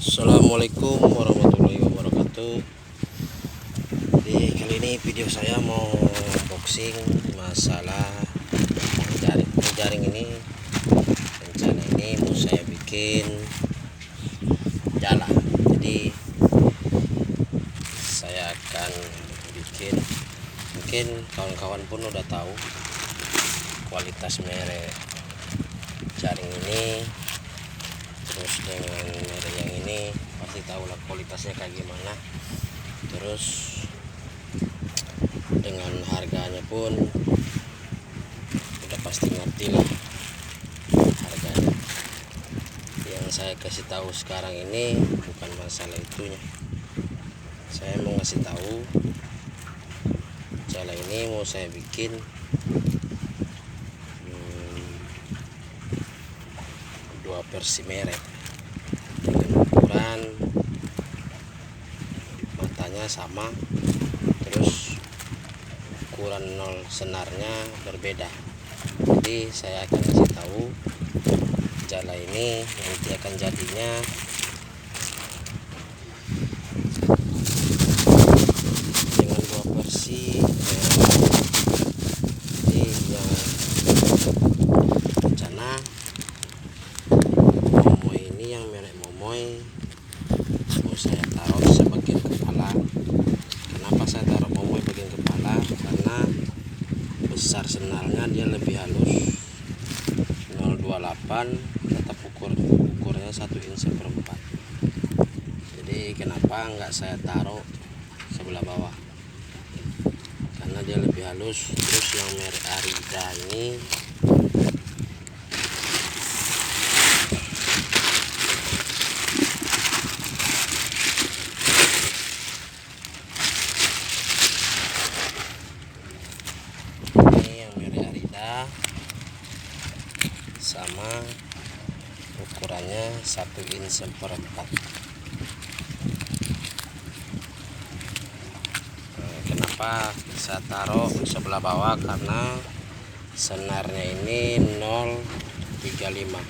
Assalamualaikum warahmatullahi wabarakatuh. Di kali ini video saya mau unboxing masalah jaring ini. Rencana ini mau saya bikin jala. Jadi saya akan bikin, mungkin kawan-kawan pun udah tahu kualitas merek jaring ini. Terus dengan merek yang ini pasti tahu lah kualitasnya kayak gimana. Terus dengan harganya pun udah pasti ngerti lah harganya. Yang saya kasih tahu sekarang ini bukan masalah itunya. Saya mau ngasih tahu jala ini mau saya bikin dua versi merek dengan ukuran matanya sama, terus ukuran nol senarnya berbeda. Jadi saya akan kasih tahu jala ini nanti akan jadinya dengan dua versi merek. Jadi yang rencana yang merek Momoy mau saya taruh sebagian kepala. Kenapa saya taruh Momoy bagian kepala? Karena besar senarnya dia lebih halus 028, tetap ukurnya 1 inch seperempat. Jadi kenapa enggak saya taruh sebelah bawah? Karena dia lebih halus. Terus yang merek Arida ini sama ukurannya 1 inch seperempat. Kenapa saya taruh sebelah bawah? Karena senarnya ini 035,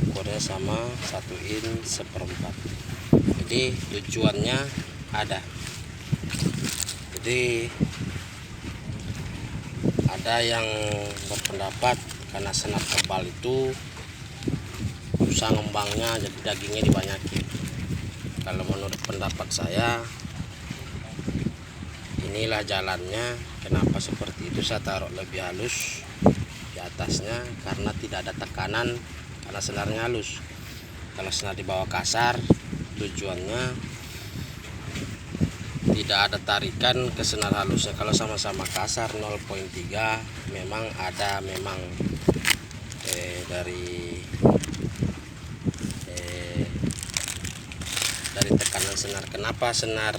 ukurnya sama 1 inch seperempat. Jadi tujuannya ada. Jadi ada yang berpendapat karena senar tebal itu susah ngembangnya, jadi dagingnya dibanyakin. Kalau menurut pendapat saya, inilah jalannya. Kenapa seperti itu saya taruh lebih halus di atasnya? Karena tidak ada tekanan, karena senarnya halus. Kalau senar di bawah kasar, tujuannya tidak ada tarikan ke senar halusnya. Kalau sama-sama kasar 0.3 memang ada dari tekanan senar.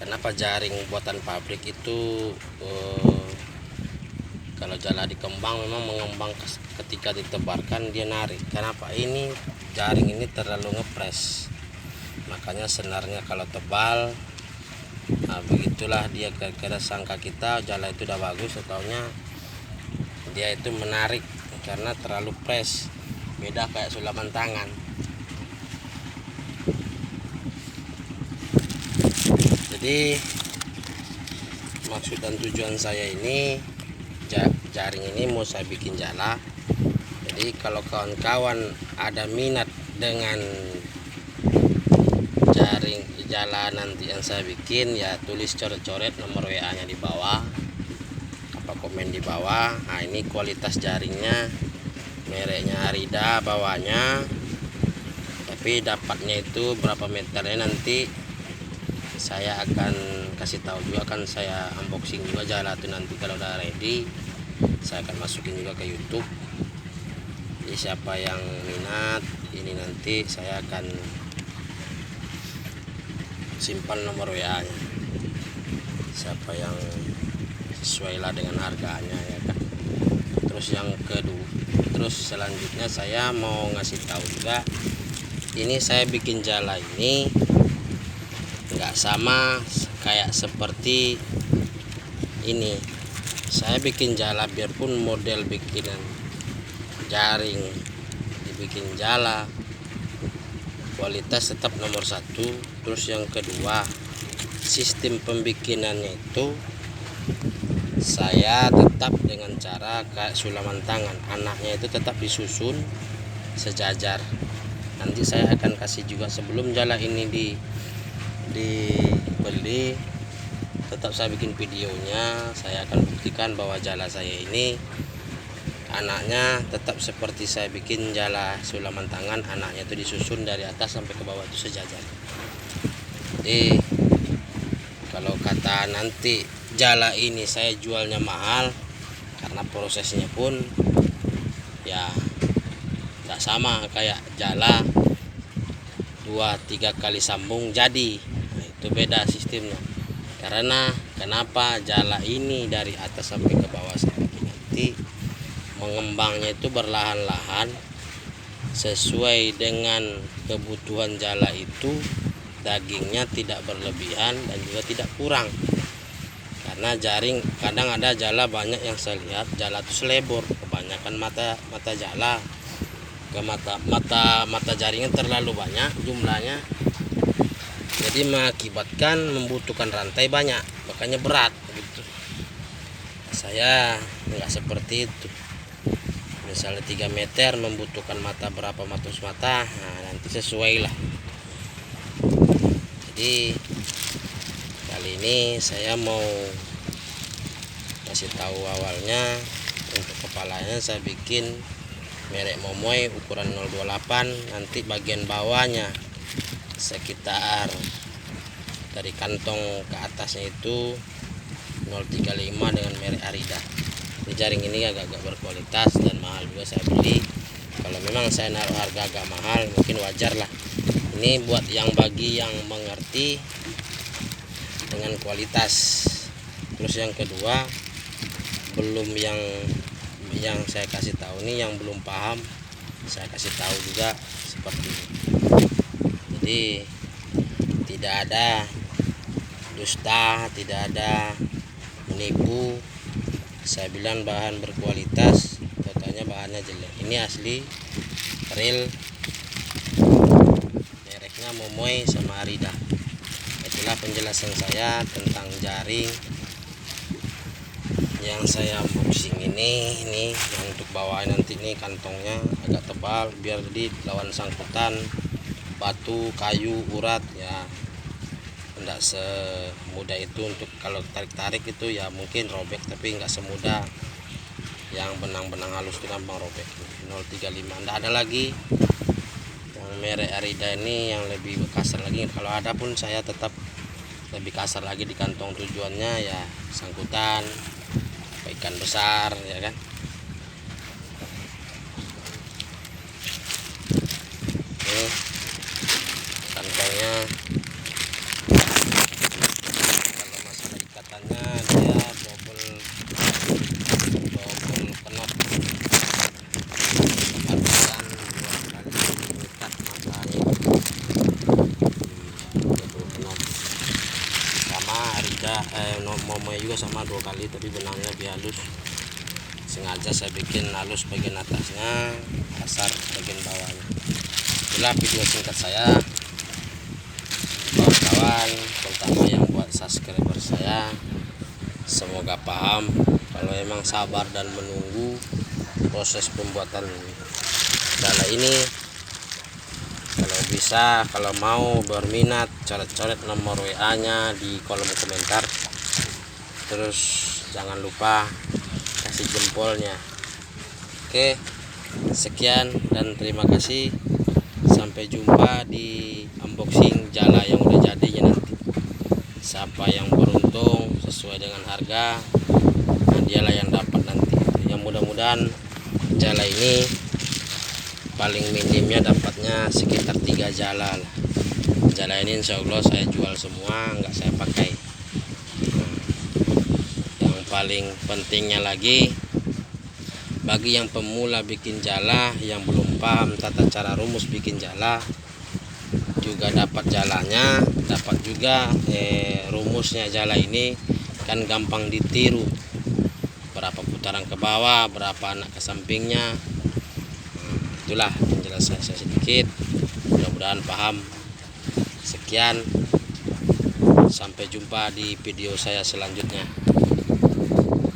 Kenapa jaring buatan pabrik itu kalau jala dikembang memang mengembang ketika ditebarkan dia narik. Kenapa? Ini jaring ini terlalu ngepres, makanya senarnya kalau tebal, nah begitulah dia. Kira-kira sangka kita jala itu udah bagus, taunya dia itu menarik karena terlalu press. Beda kayak sulaman tangan. Jadi maksud dan tujuan saya ini, jaring ini mau saya bikin jala. Jadi kalau kawan-kawan ada minat dengan jaring jala nanti yang saya bikin, ya tulis coret-coret nomor WA nya di bawah, apa komen di bawah. Nah ini kualitas jaringnya, mereknya Arida bawahnya, tapi dapatnya itu berapa meternya nanti saya akan kasih tahu juga. Kan saya unboxing juga jala itu nanti kalau udah ready, saya akan masukin juga ke YouTube. Jadi siapa yang minat ini nanti saya akan simpan nomor WA nya, siapa yang sesuai lah dengan harganya, ya kan. Terus selanjutnya saya mau ngasih tahu juga, ini saya bikin jala ini nggak sama kayak seperti ini. Saya bikin jala, biarpun model bikinan jaring dibikin jala, kualitas tetap nomor satu. Terus yang kedua, sistem pembikinannya itu saya tetap dengan cara kayak sulaman tangan, anaknya itu tetap disusun sejajar. Nanti saya akan kasih juga sebelum jala ini dibeli, tetap saya bikin videonya. Saya akan buktikan bahwa jala saya ini anaknya tetap seperti saya bikin jala sulaman tangan, anaknya itu disusun dari atas sampai ke bawah itu sejajar. Jadi kalau kata nanti jala ini saya jualnya mahal, karena prosesnya pun ya tidak sama kayak jala 2-3 kali sambung jadi. Nah, itu beda sistemnya. Karena kenapa jala ini dari atas sampai ke bawah saya bikin nanti mengembangnya itu berlahan-lahan sesuai dengan kebutuhan jala itu, dagingnya tidak berlebihan dan juga tidak kurang. Karena jaring kadang ada jala banyak yang saya lihat jala itu selebor, kebanyakan mata jala ke mata jaringnya terlalu banyak jumlahnya, jadi mengakibatkan membutuhkan rantai banyak, makanya berat gitu. Saya nggak seperti itu. Misalnya 3 meter membutuhkan mata berapa mata, nah nanti sesuai lah. Jadi kali ini saya mau kasih tahu awalnya, untuk kepalanya saya bikin merek Momoy ukuran 028. Nanti bagian bawahnya sekitar dari kantong ke atasnya itu 035 dengan merek Arida. Ini jaring ini agak berkualitas dan mahal juga saya beli. Kalau memang saya naruh harga agak mahal mungkin wajar lah. Ini buat bagi yang mengerti dengan kualitas. Terus yang kedua, belum yang saya kasih tahu nih, yang belum paham saya kasih tahu juga seperti ini. Jadi tidak ada dusta, tidak ada menipu. Saya bilang bahan berkualitas, totalnya bahannya jelek. Ini asli real, mereknya Momoy sama Arida. Itulah penjelasan saya tentang jaring yang saya unboxing ini yang untuk bawah nanti nih, kantongnya agak tebal biar di lawan sangkutan batu, kayu, urat ya tidak semudah itu. Untuk kalau tarik itu ya mungkin robek, tapi nggak semudah yang benang-benang halus itu gampang robek. 035 tidak ada lagi. Yang merek Arida ini yang lebih kasar lagi. Kalau ada pun saya tetap lebih kasar lagi di kantong, tujuannya ya sangkutan ikan besar ya kan. Ini kantongnya, kalau masalah ikatannya dia double knot, artian 2 kali ikat matanya, double knot. Sama Arida Momoy juga sama 2 kali, tapi benangnya lebih halus. Sengaja saya bikin halus bagian atasnya, kasar bagian bawahnya. Itulah video singkat saya, kawan-kawan, terutama yang buat subscriber saya. Semoga paham. Kalau emang sabar dan menunggu proses pembuatan jala ini, kalau bisa, kalau mau berminat, coret-coret nomor WA nya di kolom komentar. Terus jangan lupa kasih jempolnya. Oke, sekian dan terima kasih. Sampai jumpa di unboxing jala yang udah jadinya nanti. Siapa yang beruntung sesuai dengan harga, nah dialah yang dapat nanti. Yang mudah-mudahan jala ini paling minimnya dapatnya sekitar 3 jala lah. Jala ini insya Allah saya jual semua, nggak saya pakai. Yang paling pentingnya lagi, bagi yang pemula bikin jala, yang belum paham tata cara rumus bikin jala, juga dapat jalanya, dapat juga rumusnya. Jala ini kan gampang ditiru, berapa putaran ke bawah, berapa anak ke sampingnya. Itulah penjelasan saya sedikit. mudah-mudahan paham. Sekian, sampai jumpa di video saya selanjutnya.